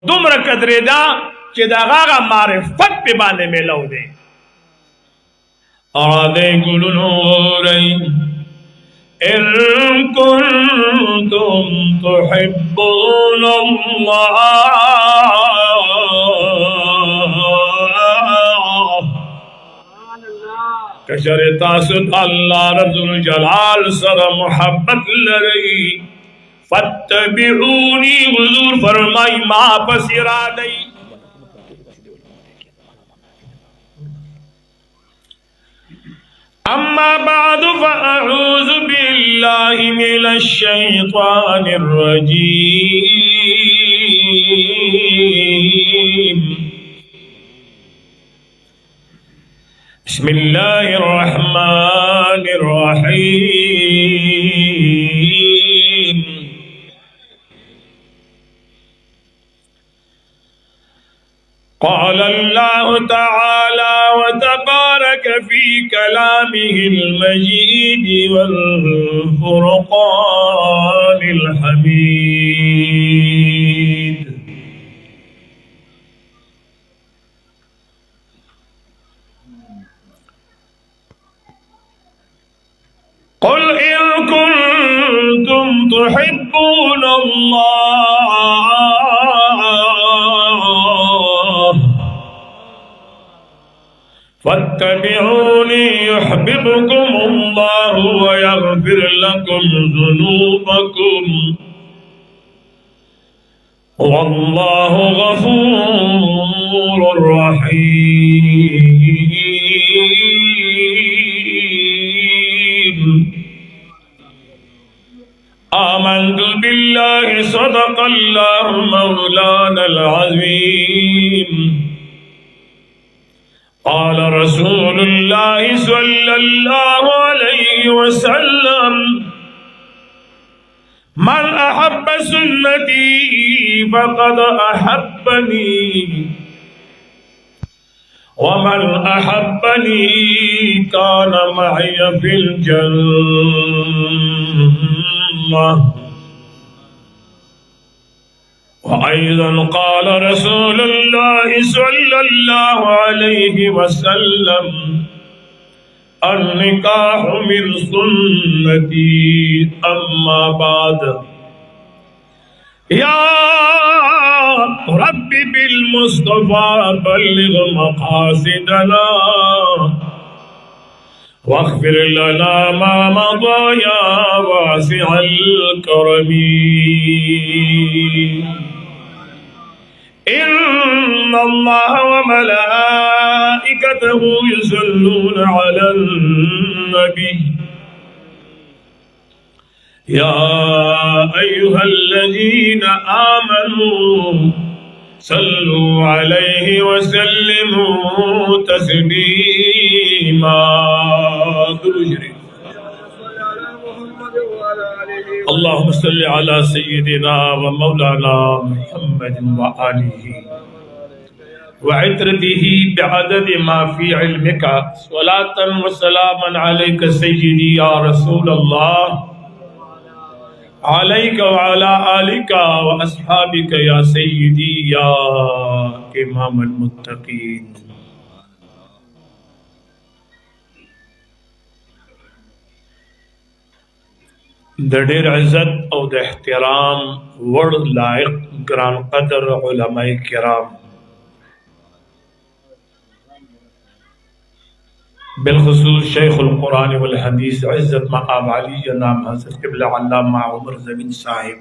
دومره قدرې دا چې د هغه معرفت په باندې میلاو دی. اراده ګلونو غورئ إن كنتم تحبون الله کشر تاسو الله رب الجلال سره محبت لرئ فاتبعوني حضور فرمای ما پس ارادی. اما بعد فاعوذ بالله من الشيطان الرجيم. بسم الله الرحمن الرحيم. قال الله تعالى وتبارك في كلامه المجيد والفرقان الحميد. قل إن كنتم تحبون الله فاتبعوني يحببكم الله ويغفر لكم ذنوبكم والله غفور رحيم. آمنت بالله صدق الله مولانا العظيم. قال رسول الله صلى الله عليه وسلم من أحب سنتي فقد أحبني ومن أحبني كان معي في الجنة. وأيضا قال رسول الله صلى الله عليه وسلم النكاح من سنتي. أما بعد يا رب بالمصطفى بلغ مقاصدنا واغفر لنا ما مضى يا واسع الكرم. إن الله وملائكته يصلون على النبي يا أيها الذين آمنوا صلوا عليه وسلموا تسليما. اللهم صل على سيدنا ومولانا محمد وآله وعترته بعدد ما في علمك صلاة وسلاما عليك سيدي يا رسول الله عليك وعلى آلك وأصحابك يا سيدي يا إمام المتقين. د ډېر عزت او د احترام وړ لایق ګران قدر علماء کرام بالخصوص شیخ القرآن والحدیث عزت مآب علی جناب حضرت قبلہ علامہ عمر زمین صاحب،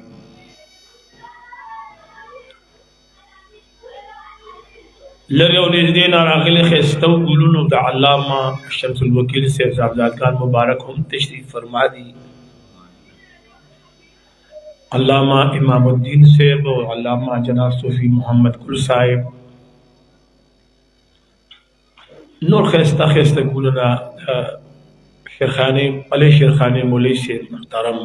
لري او نږدې نه راغلي ښایسته ګلونو د علامه شمس الوکیل صاحب صاحبزاد خان مبارک هم تشریف فرما دي، علامہ امام الدین صاحب اور علامہ جناب صوفی محمد گل صاحب، نور خیستہ خیستہ گلنا شیخانی علی شیخانی مولی صاحب محترم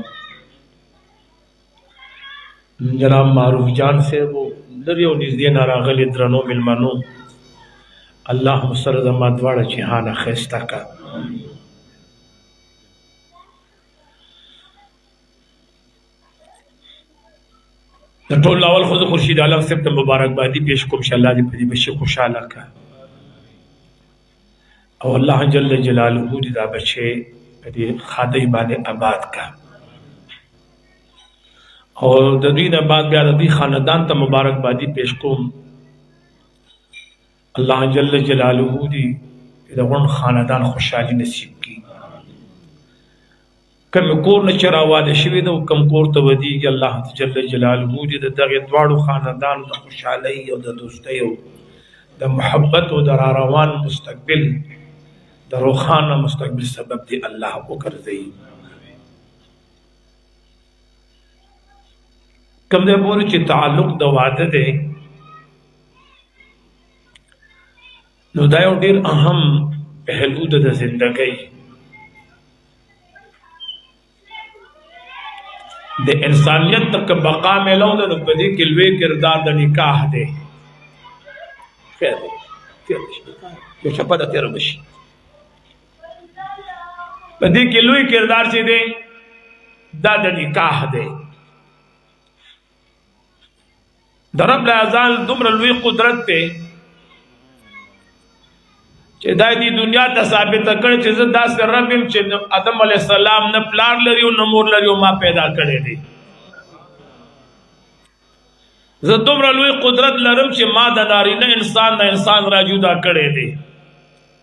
جناب معروف جان صاحب لري او نږدې نه راغلي درنو مېلمنو، الله مسر زما دواړه جهانه خیسته کا. د ټول اول خو خورشید عالم صاحب ته مبارکبادي پیش کوم چې الله دې په دې بچي خوشاله کړه او الله جل جلاله دې دا بچي په دې خادي باندې آباد کړه او د دې نه بعد بیا د دې خاندان ته مبارکبادي پیش کوم الله جل جلاله دې دغه خاندان خوشحالي نصیب کړي کم کور نه چر واده شوی نو کم کور ته ودیږي الله جل جلاله دې د دغه دواړو خاندان د خوشحالۍ او د دوستۍ او د محبت او د روان مستقبل د روخانه مستقبل سبب دی الله وګرځي کم دې پورې چې تعلق د واده دی نو دا یو ډیر اهم پهلو د زندګۍ د انسانیت تک بقا ملو د نبدي کې لوی کردار د نکاح دی خیر دی یو چپا د تیر بشي بدي کې لوی کردار چې دی دا د نکاح دی د رب العزال دومره لوی قدرت دی چې دا دې دنیا ته ثابت کړ چې زه داسې رب يم چې آدم علی السلام نه پلار لري او نه مور لري او ما پیدا کړی دی زه دومره لوی قدرت لرم چې ما د نارینه انسان نه انسان را جدا کړی دی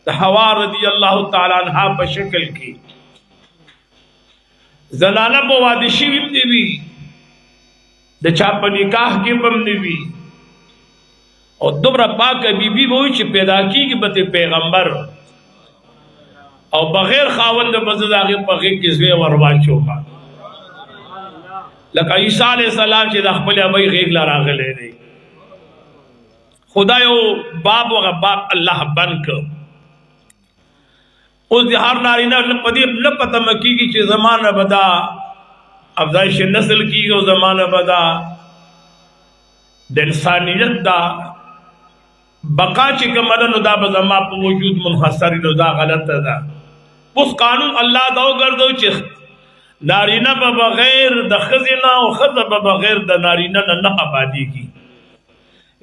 د حوا رضی الله تعالی عنها په شکل کې زنانه په واده شوي دی وی د چا په نکاح کې بم دی وی او دومره پاک بیبي وای چې پیدا کیږي به پیغمبر او بغیر خاوند بزداغه په غي کې زوی ورواچو لکه عیسی علی السلام چې د خپل ابي غیږ لراغله دی خدایو باب وغه باب الله بنک اوس د هر نارینه په دې نه پته مکیږي چې زمانہ بدا افزایش نسل کیږي او زمانہ بدا د انسانیت دا بقا چې کومه نو دا به زما په وجود منحصر نو دا غلطه ده اوس قانون الله دا وګرځو چې نارینه به بغیر د خزینه او خزه به بغیر د نارینه نه آبادیږي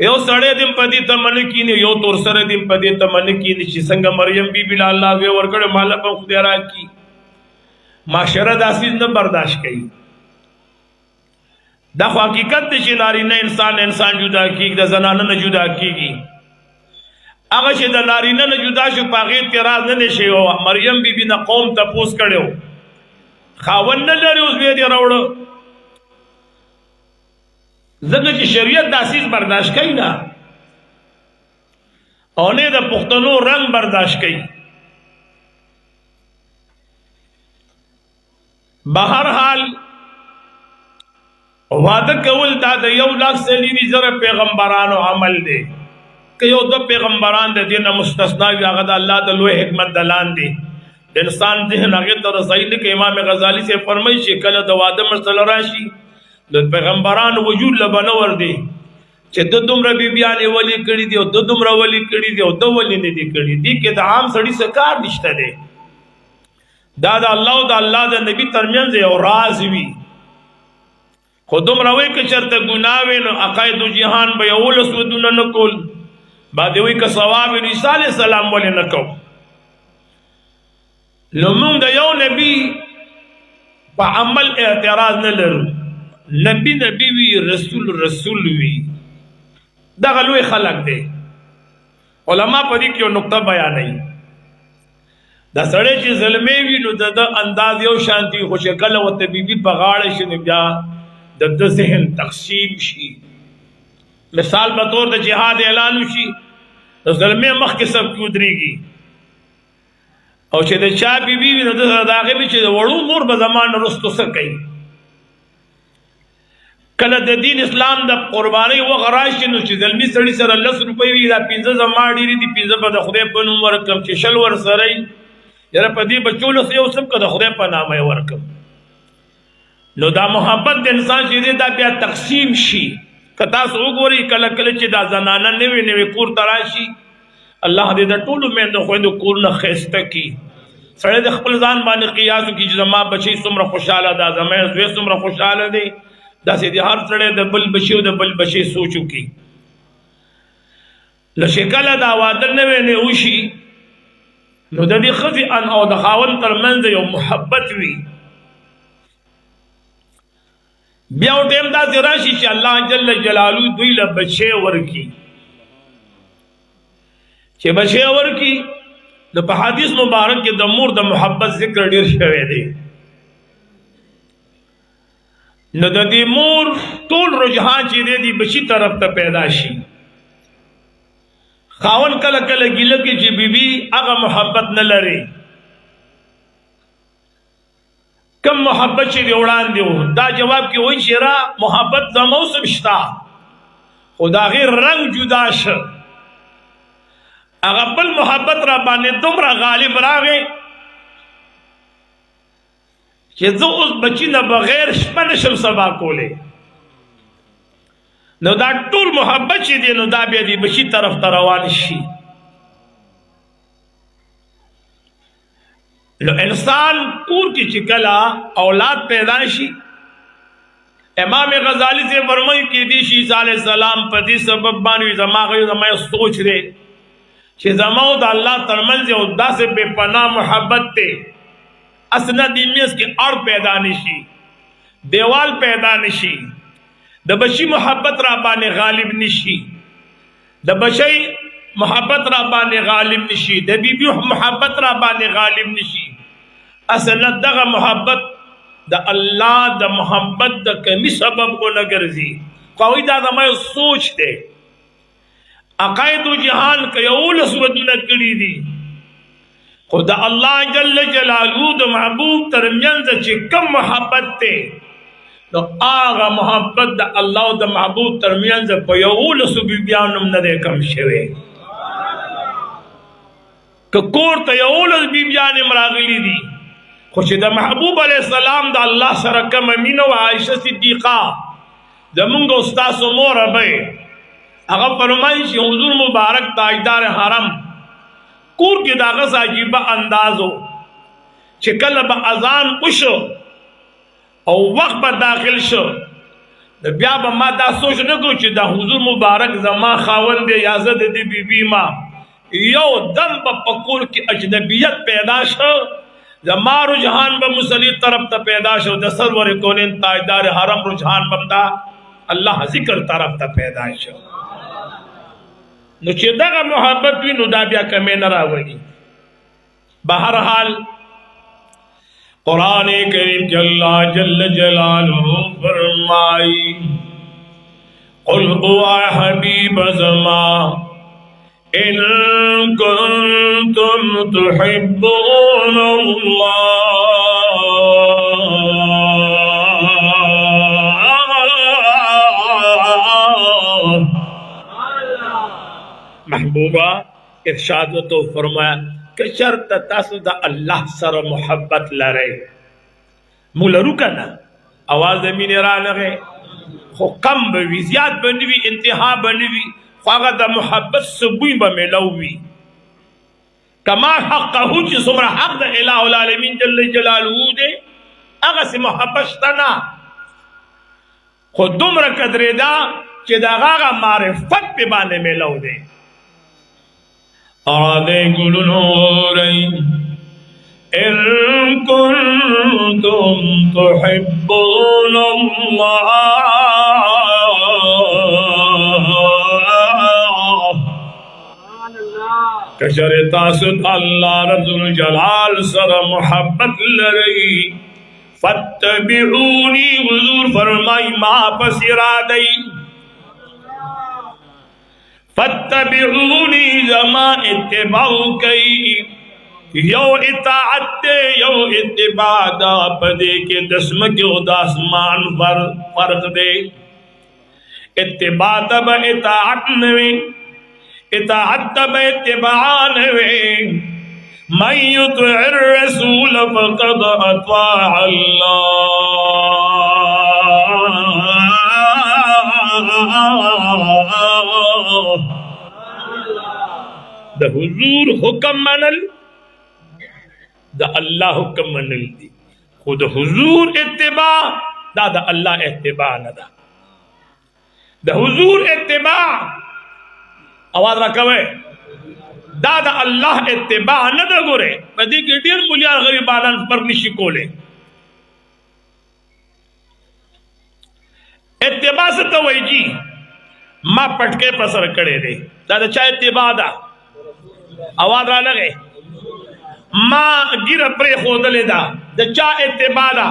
یو سړی دې په دې تمنه کینی یو تور سره دې په دې تمنه کینی چې څنګه مریم بی بی الله وی ورګړ مال په خدای راکی معاشره داسې نه برداشت کوي دا خو حقیقت دی چې نارینه انسان جدا کیږي د زنانه نه جدا کیږي هغه چې د نارینه نه جدا شو پاغه اعتراض نه نشي او مریم بی بی نه قوم تپوس کړو خاون نه لري اوس به دې راوړو ځکه چې شریعت داسې برداشت کوي نه او نه د پښتنو رنگ برداشت کوي بهر حال وعده کول دا د 1,00,000 پیغمبرانو عمل دی که یو د پیغمبران د دینه مستثنا وي هغه د الله د لوی حکمت دلان دي د انسان ذهن هغه ته رسایل کې امام غزالی سے فرمایي چې کله د واده مسله راشي د پیغمبران وجود لبنور دي چې د دومره بیبيانې ولی کړي دي او د دومره ولی کړي دي او د ولی نه دي کړي دي کې د عام سړي څخه کار نشته دی دا د الله او د الله د نبی ترمنځ یو راز وي خو دومره وایي که چېرته ګناه وي نو عقاید جهان به 11 ودونه نه کول بعد وایي که ثواب وي نو عیسی علیه السلام ولې نه کوو نو موږ د یو نبی په عمل اعتراض نه لرو نبی وي رسول وي دغه لوی خلق دی علما په دې کې یو نقطه بیانوي دا سړی چې ظلمې وي نو د انداز یو شانتي خو چې کله ورته بیبي په غاړه شي نو بیا د ذهن تقسیم شي مثال په طور د جهاد اعلان وشي د ظلمې مخکې سب کې ودرېږي او چې د چا بیبي وي نو د هغې وي چې د وړو مور به زمان رستو څه کوي کله د دین اسلام د قربانۍ وخت راشي نو چې ظلمي سړي سره 10 روپۍ وي دا 15 زما ډېرې دي 15 به د خدای په نوم ورکړم چې 10 ورسره یې یاره په دې بچولو یو څه که د خدای په نامه یې ورکړم نو دا محبت د انسان چې دی دا بیا تقسیم شي که تاسو وګورئ کله کله چې دا زنانه نوې کور ته راشي الله دې د ټولو میندو خویندو کورونه ښایسته کړي سړی د خپل ځان باندې قیاس وکړي چې زما بچی څومره خوشحاله ده زما زوی څومره خوشحاله دی داسې د هر سړی د بل بچي او د بل بچي سوچ وکړي لکه کله دا واده نوی نه وشي نو د دې ښځې او د خاوند ترمنځ یو محبت وي بیا و ټیم داسې راشي چې الله جل جلاله دوی له بچی ورکي چې بچی ورکي نو په حدیث مبارک کې د مور د محبت ذکر ډیر شوی دی نو د دې مور ټول رجحان چې دی بچی طرف ته پیدا شي خاون کله کله ګیله کې چې بیبي هغه محبت نه لري کم محبت چې وړاندې وو دا جواب کې وایي چې را محبت د موسم شتا خدا غیر رنگ جدا شه هغه بل محبت را باندې دومره غالب راغی چې زه اوس بچی نه بغیر شپه نشم سبا کولی نو دا ټول محبت چې دی نو دا بیا دی بچی طرف ته روان شي نو انسان کور کې چې کله اولاد پیدا شي امام غزالی سے فرمایي کې دی شي عیسی علیہ السلام په دې سبب باندې زما سوچ دی چې زما او د الله ترمنځ یو داسې بے پناه محبت ته اسنه دې میس کې اور پیدا نشي دیوال پیدا نشي د بچی محبت را باندې غالب نشي د بچی محبت را باندې غالب نشي د بیبي محبت را باندې غالب نشي اصلا دغه محبت د الله د محبت د کمی سبب کو نه ګرځي کوي دا د مې سوچ دی عقاید جهان کې یو لسودونه کړی دي خدا الله جل جلاله د محبوب ترمنځ چې کم محبت ته نو هغه محبت د الله او د محبوب ترمنځ په یو لسو بیانم نه کم شوی که کور ته یو لس بیان مراغلی دي خو چې د محبوب علیه السلام د الله سره کوم مینه او عائشه صدیقه زمونږ استاد مور به هغه فرمایي چې حضور مبارک تاجدار حرم کور کې داغه عجیبه اندازو چې کله به اذان وشو او وخت به داخل شو بیا به ما دا سوچ نه کو چې دا حضور مبارک زما خاوند دی یا زه د دې بیبي ما یو دم په پکور کې اجنبیت پیدا شو زما رجحان به مصلی طرف ته پیدا شو د سرور کونین تاجدار حرم رجحان بمدا الله ذکر طرف ته پیدا شو نو چې دغه محبت وي نو دا بیا کمې نه راوړي بهرحال قرآن کریم کې الله جل جلاله فرمایي قل هو حبیب زما ان کنتم تحبون الله محبوبہ ارشاد تو فرمایا کہ شرط تاسو دا اللہ سر محبت لرے مولرو کنا آواز امین را لگے خو کم بوی زیاد بنوی انتہا بنوی خواہ دا محبت سبوی بمیلوی کما حقہو چی سمرا حق دا الہ العالمین جل جلالہو دے اگا سی محبت شتنا خود دمر قدر دا چی دا غاگا معرفت پی بانے میلو دے آدھے گلنورین ان کنتم تحبون اللہ کشر تاسد اللہ رب الجلال سر محبت لرئی فاتبعونی حضور فرمائی ما پسرا دئی فاتبعونی زما اتباع کئی یو اطاعت دے یو اتباع دا پدے کے دسم کیو داسمان فرق دے اتباع تب اطاعت نوے اطاعت تب اتباع نوے من یطع الرسول فقد اطاع اللہ دا حضور حکم منل دا اللہ حکم منل دی خود حضور اتباع دا دا اللہ اتباع ندا دا حضور اتباع آواز رکھوے دا دا اللہ اتباع ندا گورے پدی کہ دیر ملیار غریبانان پر نشی کولے اتباع سے توئی جی ما پٹکے پسر کڑے دے دا دا چاہ اتباع دا آواز را لگے ما گر پرے خودلے دا چاہ اتباع دا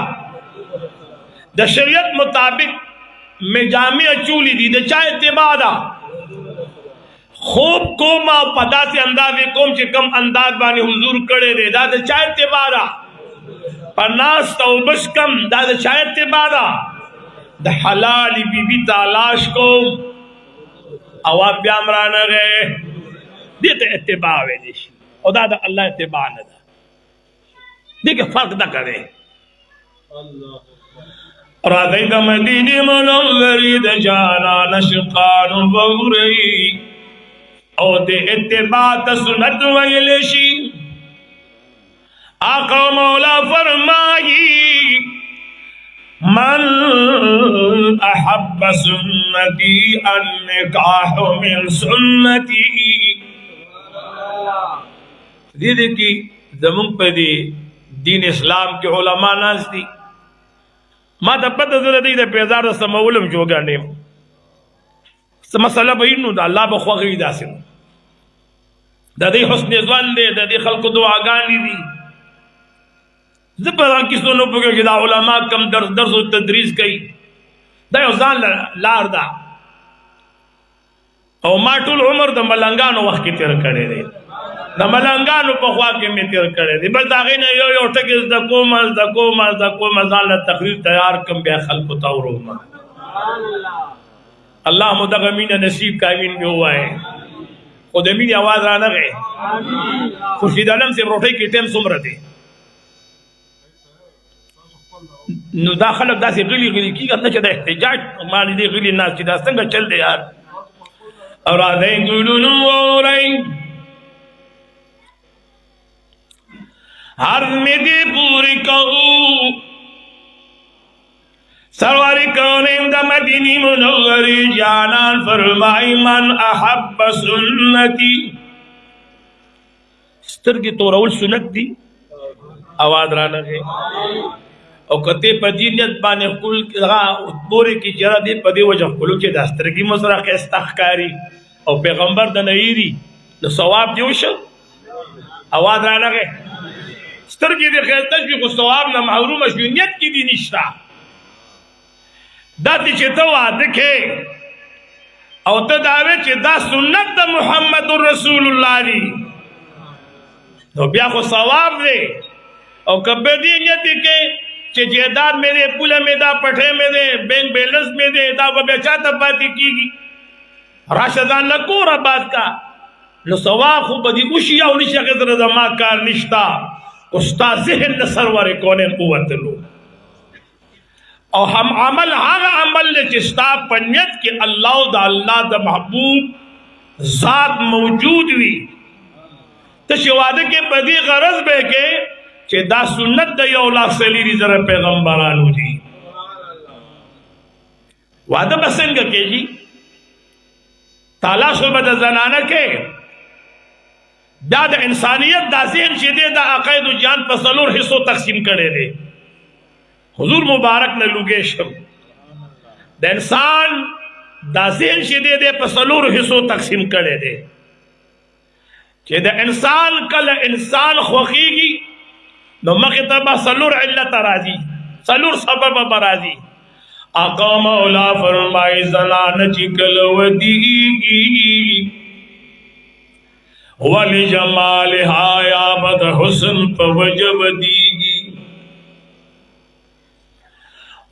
دا شریعت مطابق میں جامع چولی دی دا چاہ اتباع دا خوب کوم او پدا سے اندازے کوم چے کم انداز بانی حضور کڑے دے دا دا چاہ اتباع دا پناس تو بس کم دا دا چاہ اتباع دا دا حلالی بی بی تالاش کو اواب بیامرانا گئے دیتے اتباع وے دیشی او دا دا اللہ اتباع نہ دا دیکھے فرق دا کرے راضی دا مدینی منوری دا جانا نشقان وغری او دے اتباع تا سنت ویلشی آقا مولا فرمائی من احب سنتی النکاح من سنتی دیدے کی زمان پہ دی دین اسلام کے علماء ناز دی ما تا پتہ ذرا دی دا پیزار سمولم جو گانیم مسئلہ بہینو دا اللہ بخواقی دا سنو دا دی حسن زوان دے دا دی خلق دعاگانی دی زبران کسو نو پکر کہ دا علماء کم درس و تدریس کئی دا یو زان لار دا او ما طول عمر دا ملنگانو وقت کی تیر کڑے دے دا ملنگانو پخوا کے میں تیر کڑے دے بل دا غینا یو ٹکس دا کوم زان تقریر تیار کم بے خلق تاورو ما اللہ مدغمین نصیب کا امین بھی ہوا ہے خود امین آواز رانا گئے خورشید عالم سے روٹے کی ٹیم سمر دے نو دا خلق دا سے غلی کی گا نچہ دا احتجاج مالی دے غلی ناس چی دا سنگا چل دے یار اور آدھیں گلونو اورائیں ہر میں دے پوری کہو سرواری کونین دا مدینی منوری جانان فرمائی من احب سنتی سترگی تو رول سنت دی آواز رانا گئے او کتے پا دینیت بانے کل بورے کی جرہ دے پا دے وجہ کلو چے دسترگی مصرح استخکاری او پیغمبر دا نئیری نو ثواب دیوشا آواز رانا گئے سترگی دے خیل تشبیق و ثواب نا محروم اشوینیت کی دی نشتا دا تی چه تو وعدکے او تا داوے چه دا سنت دا محمد رسول اللہ دی تو بیا خو ثواب دے او کبے دی نیتی کے چه جیداد میں دے پولے میں دا پٹھے میں دے بینک بیلنس میں دے دا بچا تب باتی کی گی راشدان لکور آباد کا نو ثواب خو بدی اوشی او نشا قدر دا ما کار نشتا استا ذہن نصر وارے کونین قوت لو اور ہم عمل عمل نے چستا پنیت کہ اللہ دا اللہ دا محبوب ذات موجود ہوئی تشوادے کے بدی غرض بے کے کہ دا سنت دا یو لاکھ سلیری ذرا پیغمبرانو جی وعدہ بسنگا کے جی تالا صحبت زنانہ کے دا انسانیت دا ذہن شدے دا عقائد و جان پسلور حصوں تقسیم کرے دے حضور مبارک نے لوگیشم دا انسان دا ذہن شدے دے پسلور حصوں تقسیم کرے دے کہ دا انسان کل انسان خوخیگی نو مقتبہ سلور علت راضی سلور سبب برازی آقا مولا فرمائی زنان چکل ودیگی ولی جمالها یا بد حسن پوجب دیگی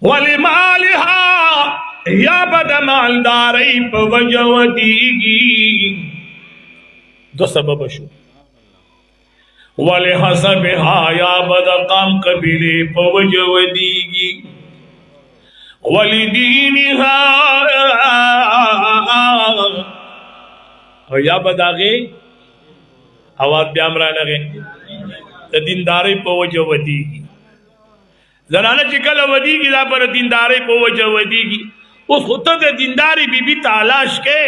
ولی مالها یا بد مالداری پوجب دیگی دو سبب شو ولی حسبها یا بد قام قبیلے پوجب دیگی ولی دینها یا بد آگے آواز بیامران گئے دینداری پا وجہ ودیگی زنانه چې کله ودیږي دا پر دیندارۍ په وجه ودیږي. اوس خو ته د دینداري بیبي تلاش کې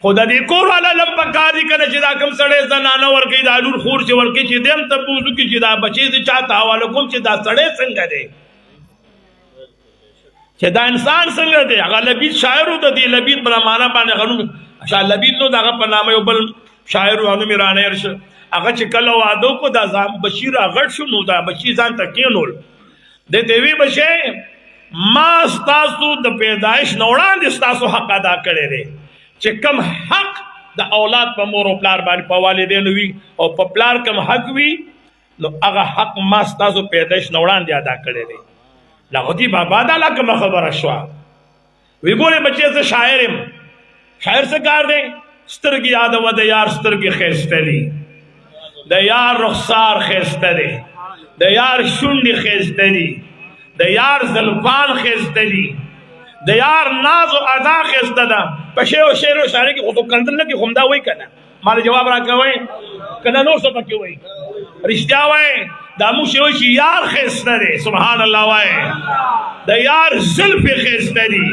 خو د دې کور والا لم پکار دي کنه چې دا کوم سړی زنانه ورکوي دا لور خور چې ورکوي چې دیم ته پوښتنه وکړي چې دا بچی دې چاته حواله کوم چې دا سړی څنګه دی چې دا انسان څنګه دی. هغه لبید شاعر و د دې لبید په معنا باندې غنوم شاه لبید نو دغه په نامه یو بل شاعر و انو میرانه ارش هغه چې کله واده کو دا بشیر غټ شو نو دا بچی ځان ته کېنول د دیوی بچی ما ستاسو د پیدایش نه وړاندې ستاسو حق ادا کړی دی چې کم حق د اولاد په مور او پلار باندې په والدینو وي او په پلار کم حق وي نو هغه حق ما ستاسو پیدایش نه وړاندې ادا کړی دی. لغتی بابا دا لا کوم خبره شو وی ګوره بچی زه شاعر یم. شاعر څه کار دی؟ سترګې یاد و د یار سترګې ښایسته دي د یار رخسار ښایسته دی د یار شونډې ښایسته دي د یار زلفان ښایسته دي د یار ناز و ادا ښایسته ده. په شعر و شعر و شاعرۍ کې خو تو کنځل نه کې خو همدا وایي که نه ما جواب راکوئ که نه نور څه پکې وایي رښتیا وایي دا موږ چې وایي چې یار ښایسته دی سبحان الله وایي د یار زلفې ښایسته دي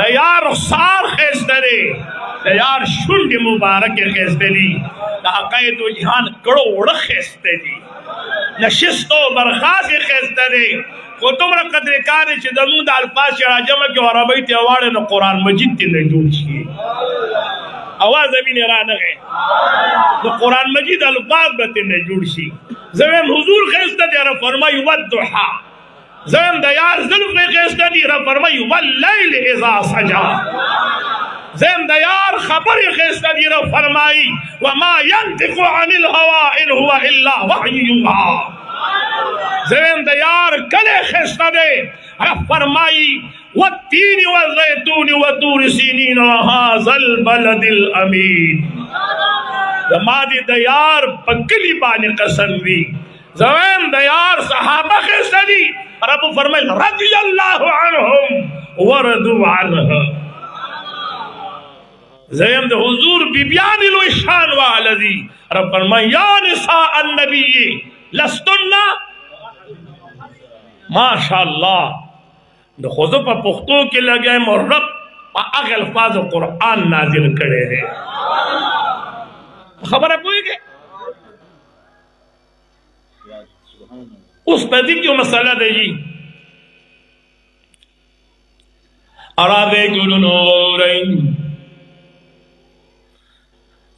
د یار رخسار ښایسته دی د یار شونډې مبارکې ښایسته دي د عقاید و جهان کړو وړه ښایسته دي نشست و برخاستې ښایسته دی. خو دومره قدر کار چې زموږ د الفاظ چې راجمع کړي او عربۍ ته واړه نو قرآن مجید ته نه جوړ شي اواز مینې رانغی نو قرآن مجید الفاظ به ته نه جوړ شي. زه وایم حضور ښایسته دی را فرمایي والضحی. زه وایم د یار زلفې ښایسته دي را فرمایي واللیل اذا سجا. زه وایم د یار خبرې ښایسته دي را فرمایي وما ینطق عن الهوی ان هو الا وحی یوحی. زه وایم د یار کلی ښایسته دی را فرمایي والتین والزیتون وطور سینین وهذا البلد الامین. زما دې د یار په کلي باندې قسم وي. زه وایم د یار صحابه ښایسته دي رب فرمایل رضی الله عنهم ورضوا عنه. زه وایم د حضور بیبیانې لوی شان واله دي رب فرمایي یا نساء النبی لستن ماشاء الله. د خوځو په پښتو کې لګایم او رب په هغه الفاظ قرآن نازل کړی دی. خبره پوهېږئ اوس په دې کې یو مسله دی جي عربې ګلونو اورئ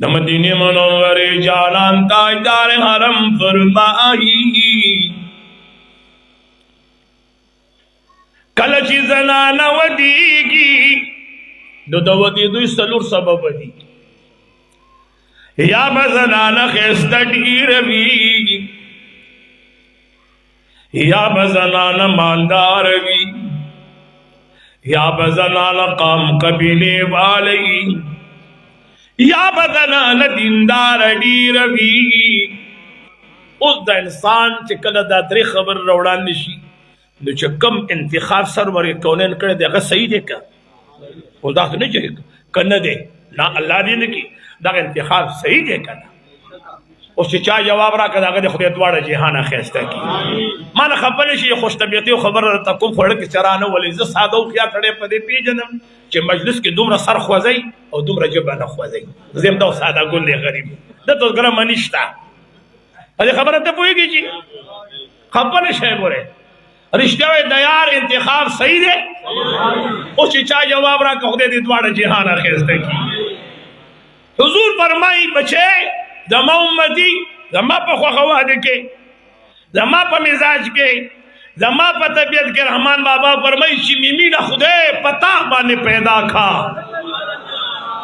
د مدینې منورې جانان تاجدار حرم فرمایي کله چې زنانه ودیږي نو د ودېدوی څلور سبب دي. یا به زنانه ښایسته ډېره وي یا به زنانه مالدار وي یا به زنانه قام قبیلې والی یا به زنانه دیندار ډېره وي. اوس د انسان چې کله دا درې خبرې راوړاندې شي نو چې کم انتخاب سرور کونین کړی دی هغه صحیح دی که خو داسې نه چې که نه دی نه الله دې نه کړي دغه انتخاب صحیح دی که نه. اوس چې چا جواب راکړه د هغه د خدای دواړه جهانه ښایسته کړي. ما نه خفه نه شي خوش طبیعتي خبره درته کوم خو اړه کې څه رانه ولې زه ساده هوښیار سړی په دې پېژنم چې مجلس کې دومره سر خوځئ او دومره ژبه نه خوځئ. زه یم دا ساده ګل دی غریب دلته اوس ګرمه نشته په دې خبره ته پوهېږي چې خفه نه شئ. ګورئ رشتہ د یار انتخاب صحیح دی اوس چې چا جواب راکړه خدای دې دواړه جهانه ښایسته کړي. حضور فرمایي بچې زما امتي زما په خوښه واده کې زما په مزاج کې زما په طبیعت کې رحمان بابا فرمایي چې مینه خدای په تا باندې پیدا کا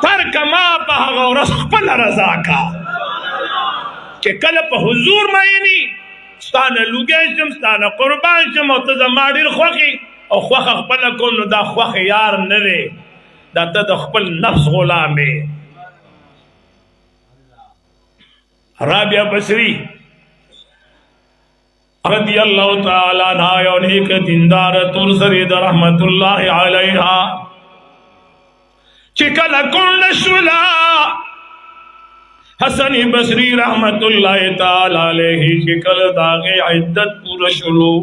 ترک ما په هغه ورځ خپله رضا کا. چې کله په حضور میني ستانه لوګی شم ستانه قربان شم او ته زما ډېر خوښې او خوښه خپله کوم نو دا خوښې یار نه دی دا ته د خپل نفس غلام یې. رابعه بصري رضی الله تعالی عنها یو نیک دیندار تور سرې د رحمت الله علیها چې کله کونډه شوله حسن بصری رحمت الله تعالی علیه چې کله داغه عدت پوره شلو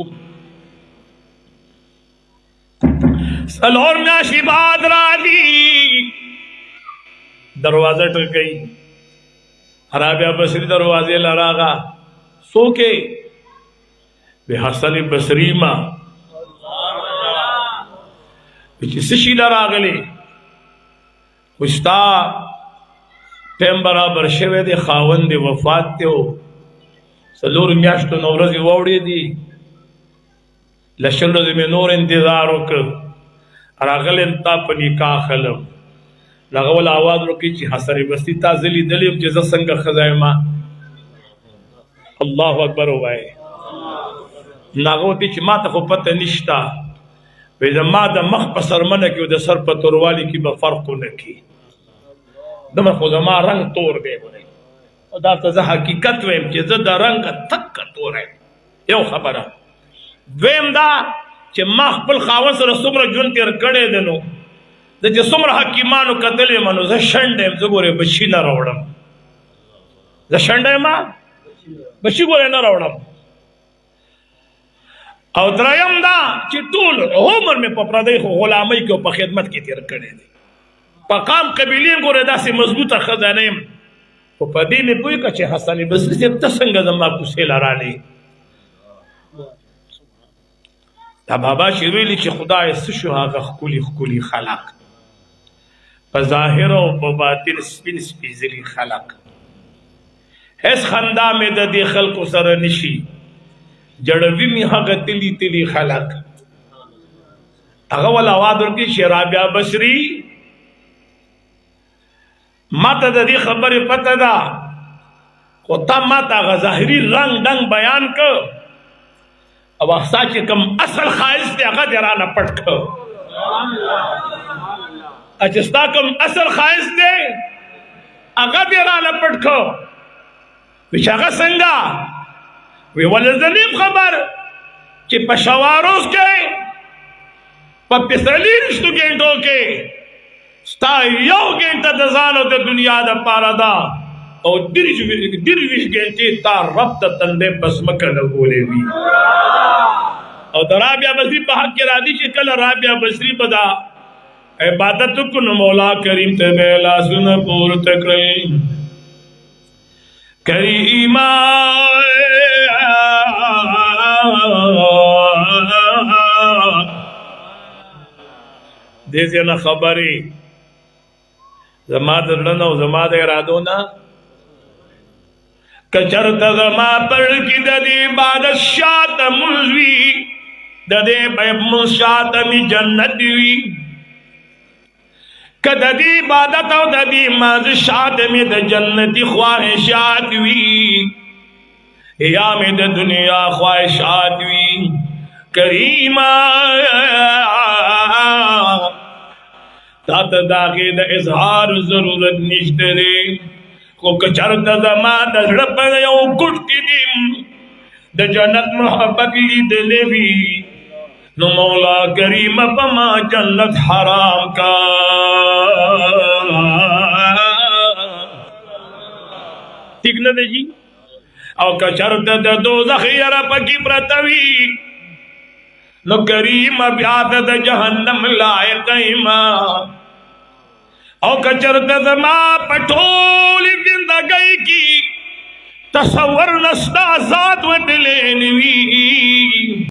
سلور میاشتې بعد راځي دروازه ټکوي رابعه بصري دروازې لراغه څوک به حسن بصري ما چې څه شي لراغلی وستا ټیم برابر شوی دی خاوند دی وفات دی څلور میاشتو نو ورځې واوړې دي لشل ورځې مې نور انتظار وکړ راغلم تا په نکاح خلم هغه ول آواز وکړي چې حسن بصري تا زه لیدلی یم چې زه څنګه ښځه یم الله اکبر ووایې هغه ورته چې ما ته خو پته نشته وایي زما د مخ په سرمنه کې او د سر په توروالي کې به فرق ونه کړي دمه خو زما رنګ تور دی او دا ته زه حقیقت ویم چې زه د رنګ تک تور یم یو خبره دویم دا چې ما خپل خاوند سره څومره ژوند تېر کړی دی نو د چې څومره حکیمانو کتلی یم نو زه شنډ یم زه ګورې بچي نه راوړم زه شنډ یم بچي ګورې نه راوړم او دریم دا چې ټول عمر مې په پردۍ غلامۍ کې او په خدمت کې تېر کړی دی په قام قبیلې ګورې داسې مضبوطه ښځه نه یم خو په دې مې پوه کړه چې حسن بصري صاحب ته څنګه زما کوڅې لرانې دا بابا چې ویلي چې خدای څه شو هغه ښکلي ښکلي خلق په ظاهر او په باطن سپین سپېڅلي خلق هېڅ خندا مې د دې خلکو سره نشي جړوي مې هغه تلي تلي خلق هغه ول آواز ورکړي چې رابعه بصري ما ته د دې خبرې پته ده خو تا ما ته هغه ظاهري رنګ ډنګ بیان کړ او ستا چې کوم اصل ښایست دی هغه دې رانه پټ کړ چې ستا کوم اصل ښایست دی هغه دې رانه پټ کړ وایي چې هغه څنګه وی ولې زه نیم خبر چې په شواروز کې په پنځلېشتو ګنټو کې ستا یو ګنټه د ځان او د دنیا دپاره ده او دېرش ګنټې تا رب ته تندی په ځمکه لګولې وي او د رابعه بصري په حق کې راځي چې کله رابعه بصري به دا عبادت وکړو نو مولا کریم ته به لاسونه پورته کړئ کریما دیزی نا خبری زما درلن او زما د ارادو نا کچرت زما پر کی ددی عبادت شات ملوی ددی بیب شات می جنت وی کدی عبادت او ددی ماز شات می د جنتی خواہشات وی یا میں د دنیا خواہشات وی کریما تا ته داغه د اظهار ضرورت نشته لري خو کچرت زما د زړه په یو ګټ کې دیم د جنت محبت لیدلې وی نو مولا کریم په ما جنت حرام کا ٹھیک نه دی جی او کچرت د دوزخ یره پکې پرته وي نو کریم بیا د جهنم لایق ایما او کچرت زما پټولې زندګۍ کی تصور نستا ذات ودلې نوي